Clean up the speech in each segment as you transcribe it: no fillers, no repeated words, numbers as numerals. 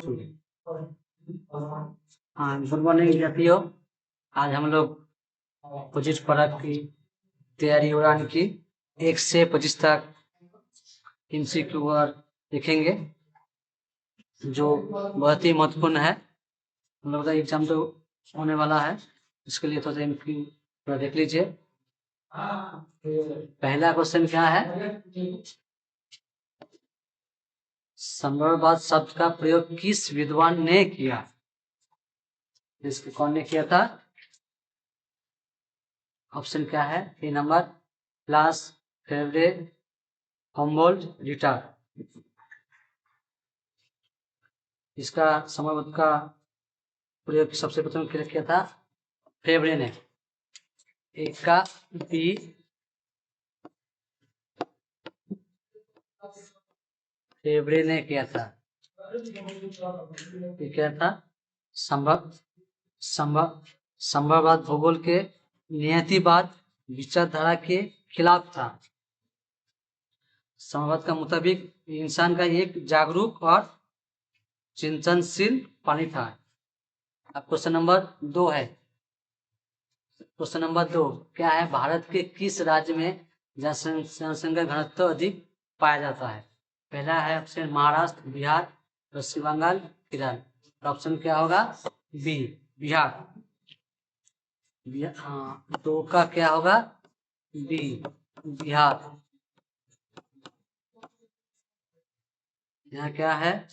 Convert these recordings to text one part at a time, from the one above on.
हाँ, good morning विद्यार्थियों। आज हम लोग 25 परत की तैयारी उड़ान की 1 से 25 तक MCQ देखेंगे, जो बहुत ही महत्वपूर्ण है। हम लोग का एग्जाम तो होने वाला है, इसके लिए थोड़ा MCQ थोड़ा देख लीजिए। पहला क्वेश्चन क्या है? संभववाद शब्द का प्रयोग किस विद्वान ने किया? इसको कौन ने किया था? ऑप्शन क्या है? ए नंबर क्लास, फेवरे, हम्बोल्ट, रिटार्ड। इसका समयबद्ध का प्रयोग सबसे प्रथम किया था फेवरे ने। एक का बी, फेवरे ने किया था। ये क्या था? संभववाद भूगोल के नियतिवाद विचारधारा के खिलाफ था। संभववाद का मुताबिक इंसान का एक जागरूक और चिंतनशील प्राणी था। अब क्वेश्चन नंबर 2 है। क्वेश्चन नंबर 2 क्या है? भारत के किस राज्य में जनसंख्या घनत्व अधिक पाया जाता है? पहला है ऑप्शन महाराष्ट्र, बिहार, पश्चिम बंगाल, केरल। ऑप्शन क्या होगा? बी, बिहार। हाँ, 2 का क्या होगा? बी, बिहार। यहाँ क्या है?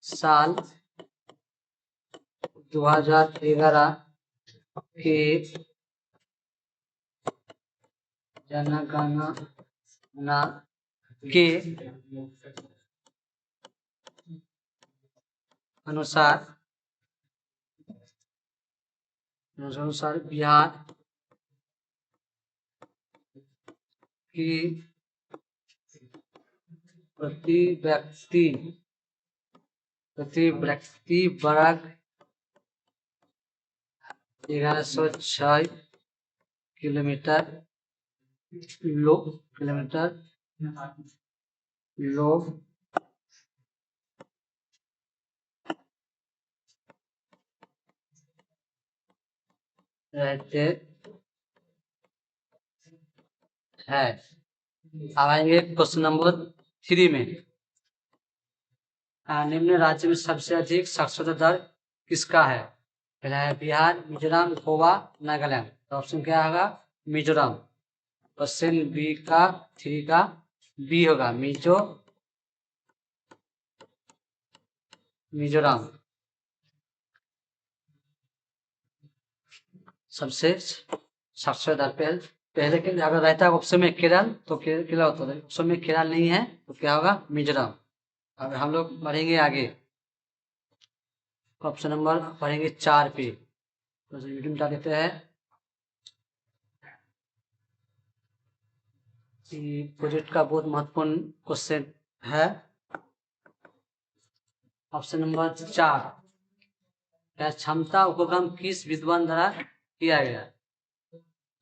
साल 2011 के जनगणना के अनुसार बिहार की प्रति व्यक्ति वर्ग 1106 किलोमीटर लोग रहते हैं। अब आएंगे क्वेश्चन नंबर 3 में। निम्न राज्य में सबसे अधिक साक्षरता दर किसका है? पहला है बिहार, मिजोरम, गोवा, नागालैंड। तो ऑप्शन क्या होगा? मिजोरम। क्वेश्चन बी का 3 का बी होगा, मिजोरम सबसे साक्षरता दर। पहले के अगर रहता है ऑप्शन में केरल तो केरल होता है, ऑप्शन में केरल नहीं है तो क्या होगा? मिजोरम। अब हम लोग बढ़ेंगे आगे, ऑप्शन नंबर पढ़ेंगे 4 पे। तो वीडियो मिटा देते हैं। प्रोजेक्ट का बहुत महत्वपूर्ण क्वेश्चन है। ऑप्शन नंबर 4 क्या क्षमता उपगम किस विद्वान द्वारा किया गया?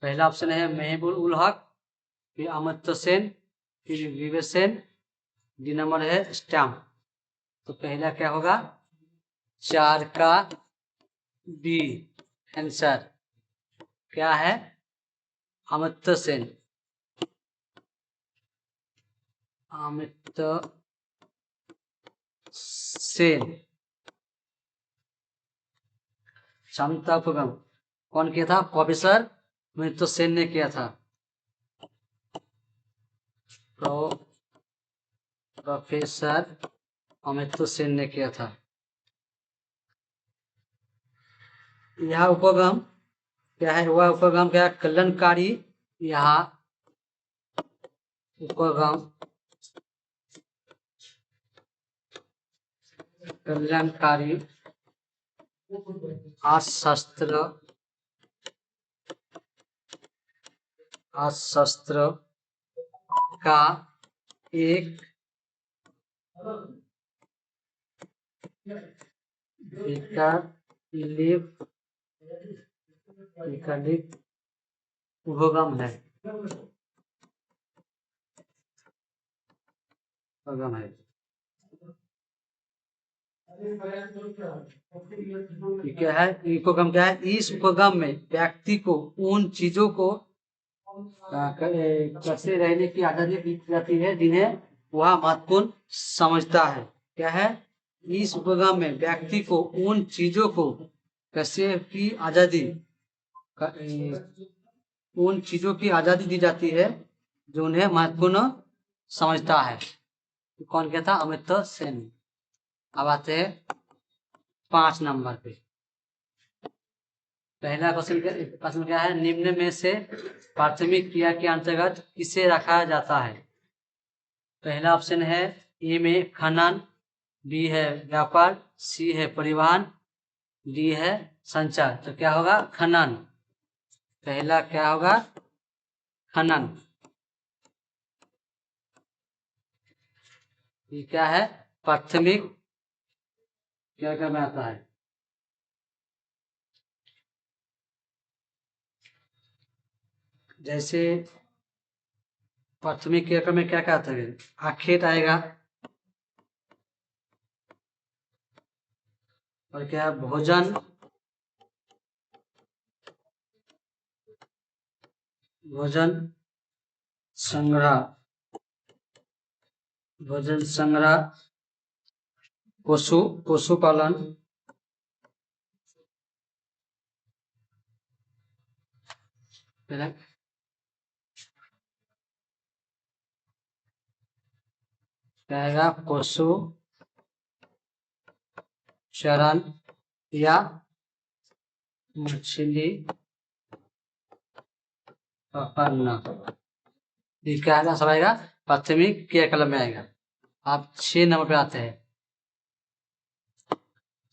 पहला ऑप्शन है महबूब उल हक, फिर अमर्त्य सेन, फिर विवेक सेन, डी नंबर है स्टैम्प। तो पहला क्या होगा? 4 का बी आंसर क्या है? अमर्त्य सेन। अमर्त्य सेन क्षमता उपगम कौन किया था? प्रोफेसर अमर्त्य सेन ने किया था। प्रोफेसर अमर्त्य सेन ने किया था। यह उपगम क्या है? वह उपगम क्या कल्याणकारी, यहाँ उपगम कल्याणकारी अर्थशास्त्र का एक वैकल्पिक उपगम है। ये क्या है, उपगम क्या है, इस उपगम में व्यक्ति को उन चीजों को कैसे रहने की आजादी दी जाती है जिन्हें वह महत्वपूर्ण समझता है। क्या है, इस उपगम में व्यक्ति को उन चीजों को कैसे की आजादी उन चीजों की आजादी दी जाती है जो उन्हें महत्वपूर्ण समझता है। कौन कहता, अमर्त्य सेन। अब आते हैं 5 नंबर पे। पहला क्वेश्चन क्या है, निम्न में से प्राथमिक क्रिया के अंतर्गत किसे रखा जाता है। पहला ऑप्शन है ए में खनन, बी है व्यापार, सी है परिवहन, डी है संचार। तो क्या होगा, खनन। पहला क्या होगा, खनन। ये क्या है, प्राथमिक क्या में आता है। जैसे प्राथमिक क्रिया में क्या क्या आता है, आखेट आएगा, और क्या है, भोजन, भोजन संग्रह, भोजन संग्रह, पशुपालन, रहेगा पशु चरण या मछली पकड़ना। ये क्या आएगा, सब आएगा प्राथमिक क्रियाकलाप में आएगा। आप 6 नंबर पे आते हैं।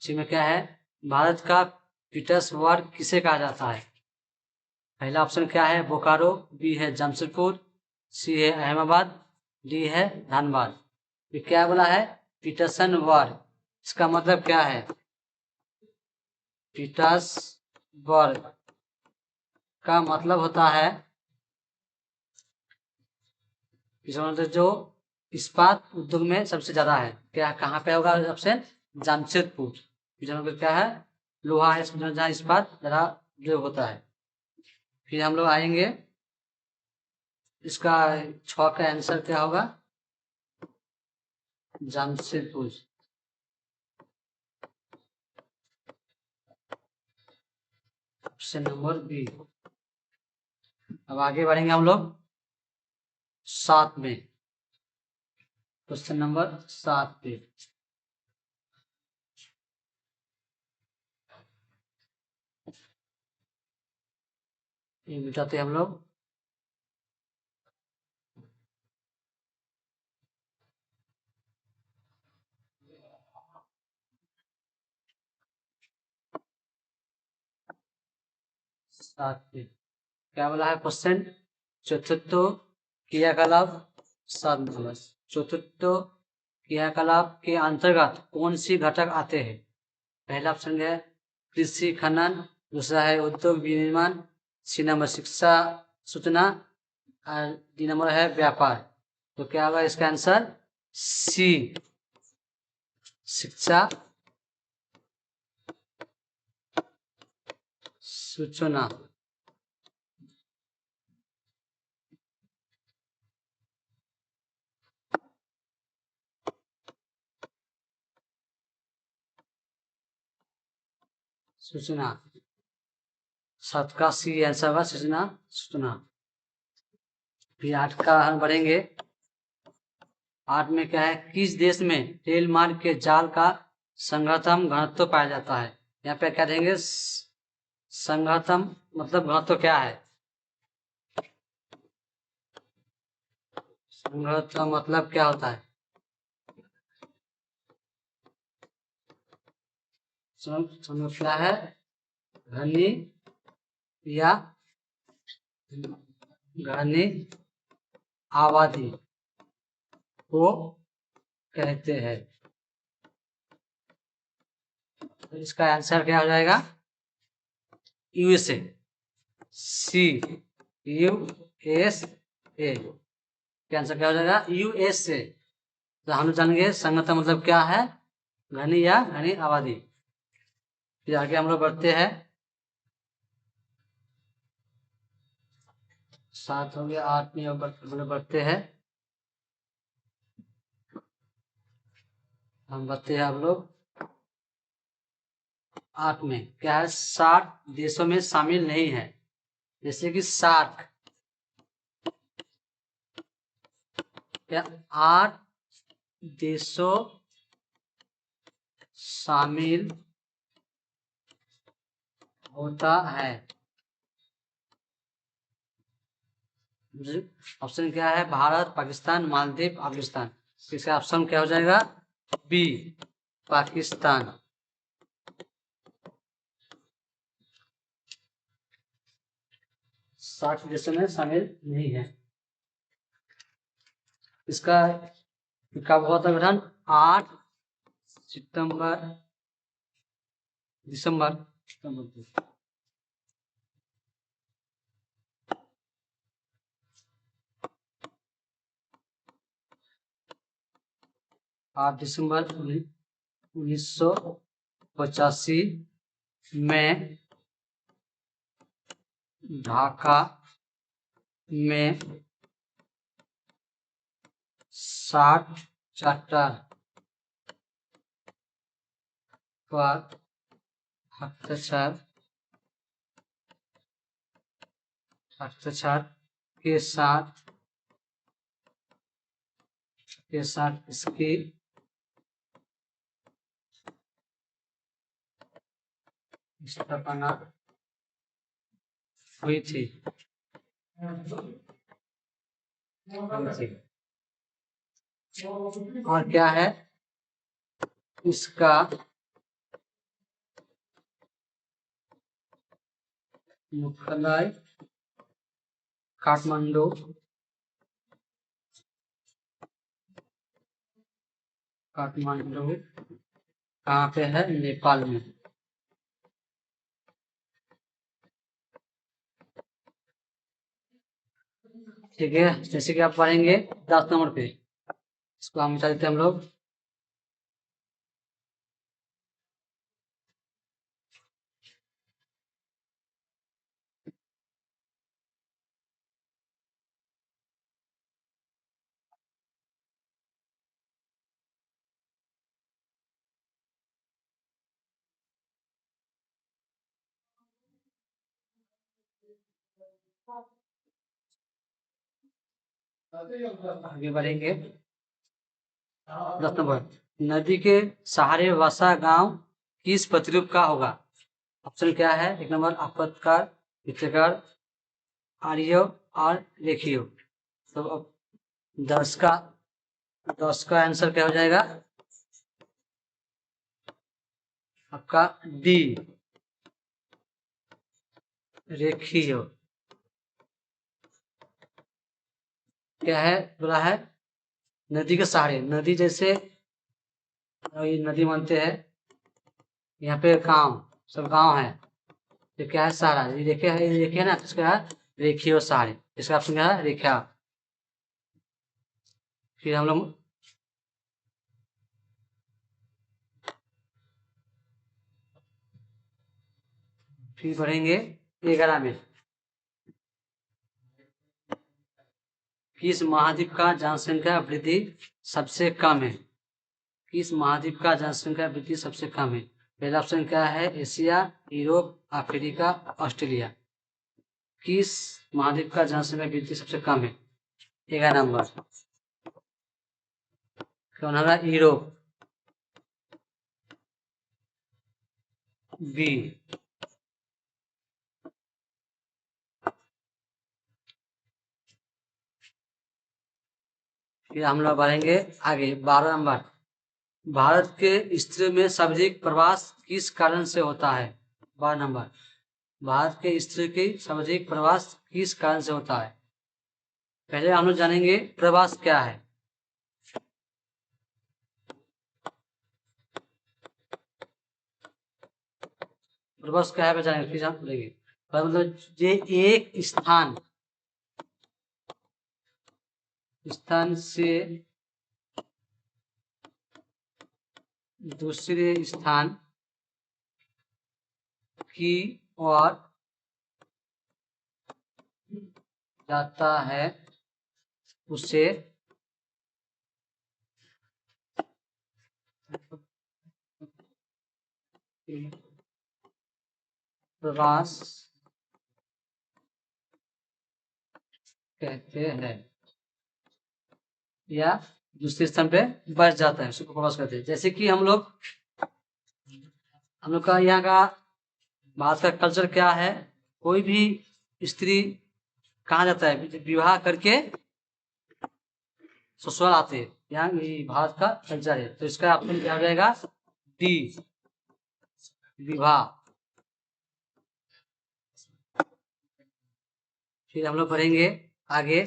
6 में क्या है, भारत का पीटर्सबर्ग किसे कहा जाता है। पहला ऑप्शन क्या है, बोकारो, बी है जमशेदपुर, सी है अहमदाबाद, डी है धनबाद। ये क्या बोला है, पीटर्सनबर्ग। इसका मतलब क्या है, पीटर्सबर्ग का मतलब होता है जो इस्पात उद्योग में सबसे ज्यादा है। क्या, कहाँ पे होगा ऑप्शन, जमशेदपुर। क्या है, लोहा है जहाँ इस्पात ज्यादा उपयोग होता है। फिर हम लोग आएंगे, इसका 6 का आंसर क्या होगा, जमशेदपुर। Option number B. अब आगे बढ़ेंगे हम लोग 7 में, क्वेश्चन नंबर 7 पे। ये मिटाते हम लोग। सात पे क्या बोला है क्वेश्चन, चतुर्थ क्रियाकलाप 7 नंबर। चतुर्थ क्रियाकलाप के अंतर्गत कौन सी घटक आते हैं। पहला ऑप्शन है कृषि खनन, दूसरा है उद्योग विनिर्माण, सी नंबर शिक्षा सूचना, और डी नंबर है व्यापार। तो क्या होगा इसका आंसर, सी शिक्षा सूचना। सूचना 7 का सी आंसर होगा, सूचना सूचना। फिर 8 का हम बढ़ेंगे। 8 में क्या है, किस देश में रेल मार्ग के जाल का संघटन घनत्व पाया जाता है। यहाँ पे क्या देंगे, संघटन मतलब घनत्व क्या है, संघटन मतलब क्या होता है, क्या है, घनी या घनी आबादी को कहते हैं। तो इसका आंसर क्या हो जाएगा, यूएसए, सी यूएसए। क्या आंसर क्या हो जाएगा, यूएसए। तो हम जानेंगे संगठन मतलब क्या है, घनी या घनी आबादी। फिर आगे हम लोग बढ़ते हैं, 7 हो गया, 8 में हम लोग बढ़ते हैं, हम बढ़ते हैं हम लोग 8 में। क्या है, 60 देशों में शामिल नहीं है। जैसे कि 60, क्या 8 देशों शामिल होता है। ऑप्शन क्या है, भारत, पाकिस्तान, मालदीव, अफगानिस्तान। इसका ऑप्शन क्या हो जाएगा, बी, पाकिस्तान। साठ देशों में शामिल नहीं है। इसका कब हुआ था गठन, 8 सितंबर, दिसंबर, 8 दिसंबर 1985 में ढाका में 60 चार्टर पर हस्ताक्षर के साथ इसकी स्थापना हुई थी। और क्या है, इसका मुख्यालय काठमांडू कहाँ पे है, नेपाल में। ठीक है, जैसे कि आप पढ़ेंगे 10 नंबर पे, इसको हम मिटा देते हैं हम लोग। आगे बढ़ेंगे, 10 नंबर, नदी के सहारे बसा गांव किस प्रतिरूप का होगा। ऑप्शन क्या है, 1 नंबर आपत्तिकार, चित्रकार, आर्य और रेखीय। तो अब 10 का आंसर क्या हो जाएगा, आपका डी, रेखीय। क्या है, बोला है नदी के सहारे, नदी जैसे ये नदी मानते हैं, यहाँ पे गांव, सब गांव है, तो क्या है सहारा, ये देखे है, ये देखे ना, तो इसका है रेखीय और सहारे। इसका ऑप्शन क्या है, रेखा। फिर हम लोग फिर बढ़ेंगे 11 में, किस महाद्वीप का जनसंख्या वृद्धि सबसे कम है। किस महाद्वीप का जनसंख्या वृद्धि सबसे कम है। पहला ऑप्शन क्या है, एशिया, यूरोप, अफ्रीका, ऑस्ट्रेलिया। किस महाद्वीप का जनसंख्या वृद्धि सबसे कम है। 11 नंबर कौन होगा, यूरोप, बी। फिर हम लोग बढ़ेंगे आगे, 12 नंबर, भारत के स्त्रियों में सर्वाधिक प्रवास किस कारण से होता है। 12 नंबर, भारत के स्त्रियों की सर्वाधिक प्रवास किस कारण से होता है। पहले हम लोग जानेंगे प्रवास क्या है। प्रवास क्या है जानेंगे, फिर हम बोलेंगे। मतलब ये एक स्थान से दूसरे स्थान की ओर जाता है उसे प्रवास कहते हैं, या दूसरे स्थान पे बढ़ जाता है उसको प्रवास कहते हैं। जैसे कि हम लोग का यहाँ का भारत का कल्चर क्या है, कोई भी स्त्री कहाँ जाता है, विवाह करके ससुराल आते हैं, यहाँ भारत का कल्चर है। तो इसका ऑप्शन क्या हो जाएगा, डी, विवाह। फिर हम लोग पढ़ेंगे आगे,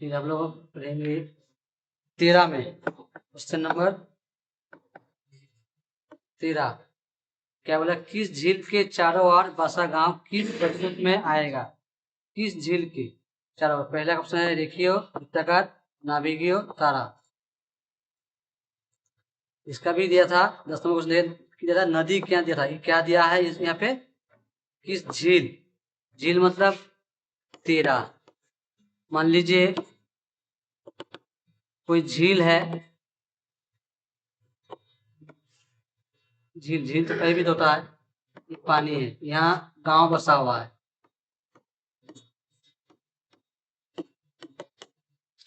फिर हम लोग पढ़ेंगे 13 में, क्वेश्चन नंबर 13। क्या बोला, किस झील के चारों ओर बसा गांव किस प्रस्तुत में आएगा, किस झील के चारों ओर। पहला ऑप्शन है रेखीय, वृत्ताकार, नाभिकीय, तारा। इसका भी दिया था 10 नंबर क्वेश्चन दिया था, नदी क्या दिया था, क्या दिया है यहाँ पे, किस झील, झील मतलब 13। मान लीजिए कोई झील है, झील, झील तो कहीं भी तो होता है, ये पानी है, यहाँ गांव बसा हुआ है,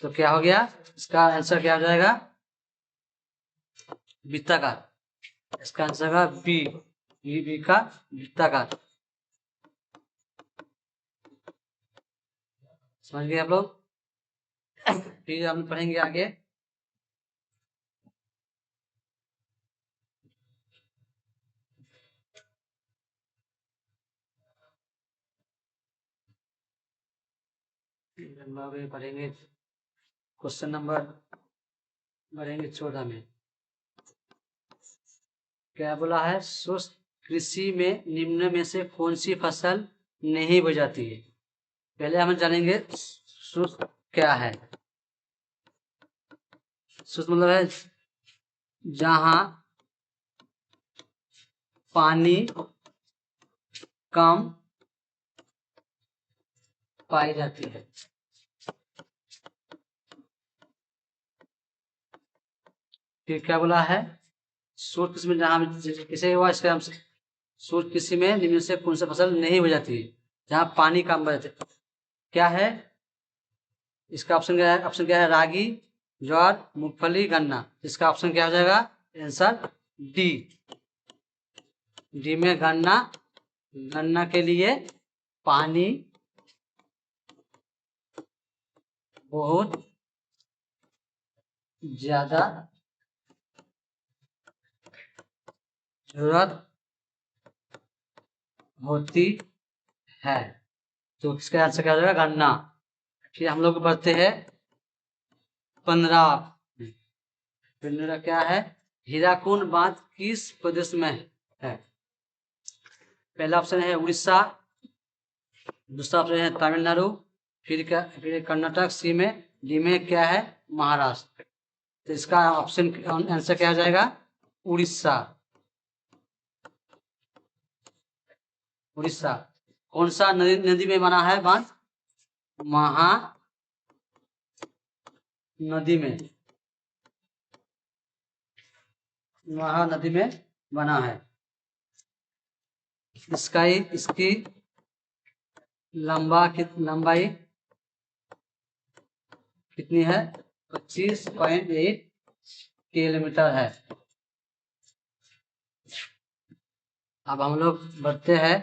तो क्या हो गया, इसका आंसर क्या हो जाएगा, वृत्ताकार। इसका आंसर का बी, बी का वृत्ताकार। समझ गए आप लोग। फिर हम पढ़ेंगे आगे, पढ़ेंगे क्वेश्चन नंबर पढ़ेंगे 14 में। क्या बोला है, शुष्क कृषि में निम्न में से कौन सी फसल नहीं बोई जाती है। पहले हम जानेंगे शुष्क क्या है। शुष्क मतलब है जहां पानी कम पाई जाती है। फिर क्या बोला है, शुष्क कृषि में जहां किसे हुआ, इसका हम शुष्क कृषि में निम्न से कौन सी फसल नहीं हो जाती है, जहां पानी कम बचते है। क्या है इसका ऑप्शन, क्या है रागी, ज्वार, मूंगफली, गन्ना। इसका ऑप्शन क्या हो जाएगा, आंसर डी, डी में गन्ना। गन्ना के लिए पानी बहुत ज्यादा जरूरत होती है, तो इसका आंसर क्या हो जाएगा, गन्ना। फिर हम लोग बढ़ते हैं 15। 15 क्या है, हीराकुंड बांध किस प्रदेश में है। पहला ऑप्शन है उड़ीसा, दूसरा ऑप्शन है तमिलनाडु, फिर कर्नाटक, सी में, डी में क्या है, महाराष्ट्र। तो इसका ऑप्शन आंसर क्या हो जाएगा, उड़ीसा। उड़ीसा। कौन सा नदी में बना है बांध, महा नदी में, महानदी में बना है। इसकी लंबाई कितनी है, 25.8 किलोमीटर है। अब हम लोग बढ़ते हैं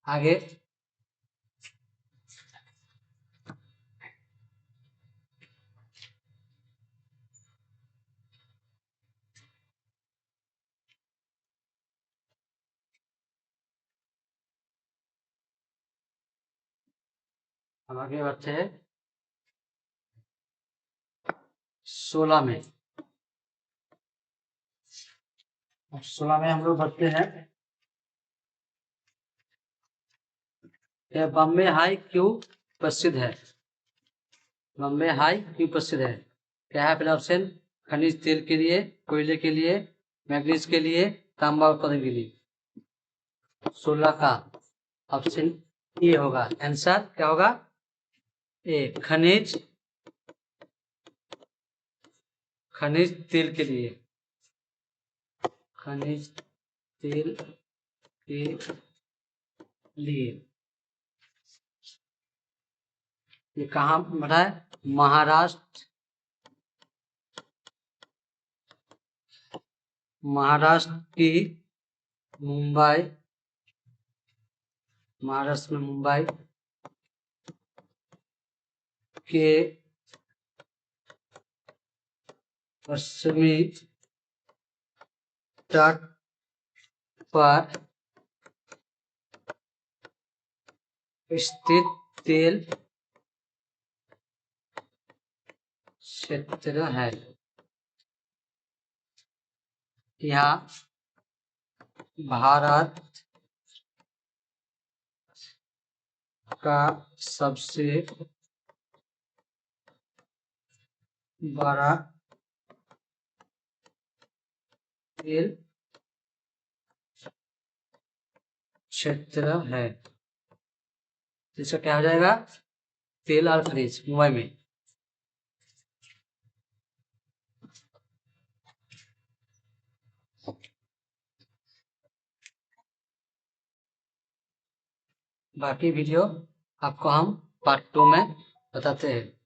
आगे, हम आगे बढ़ते हैं 16 में। 16 में हम लोग बढ़ते हैं, यह बॉम्बे हाई क्यों प्रसिद्ध है। बॉम्बे हाई क्यों प्रसिद्ध है? क्या है पहला ऑप्शन? खनिज तेल के लिए, कोयले के लिए, मैग्नीज के लिए, तांबा उत्पादन के लिए। 16 का ऑप्शन ए होगा। आंसर क्या होगा? ए, खनिज तेल के लिए। खनिज तेल के लिए। ये कहाँ बना है? महाराष्ट्र, महाराष्ट्र की मुंबई, महाराष्ट्र में मुंबई के पश्चिमी तट पर स्थित तेल क्षेत्र है। यहाँ भारत का सबसे बड़ा तेल क्षेत्र है। इसका क्या हो जाएगा? तेल और खनिज मुंबई में। बाकी वीडियो आपको हम पार्ट 2 में बताते हैं।